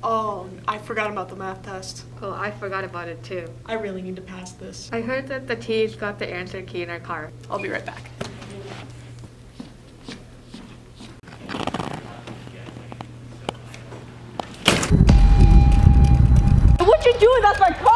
Oh, I forgot about the math test. Oh, I forgot about it too. I really need to pass this. I heard that the T's got the answer key in our car. I'll be right back. What you doing? That's my car!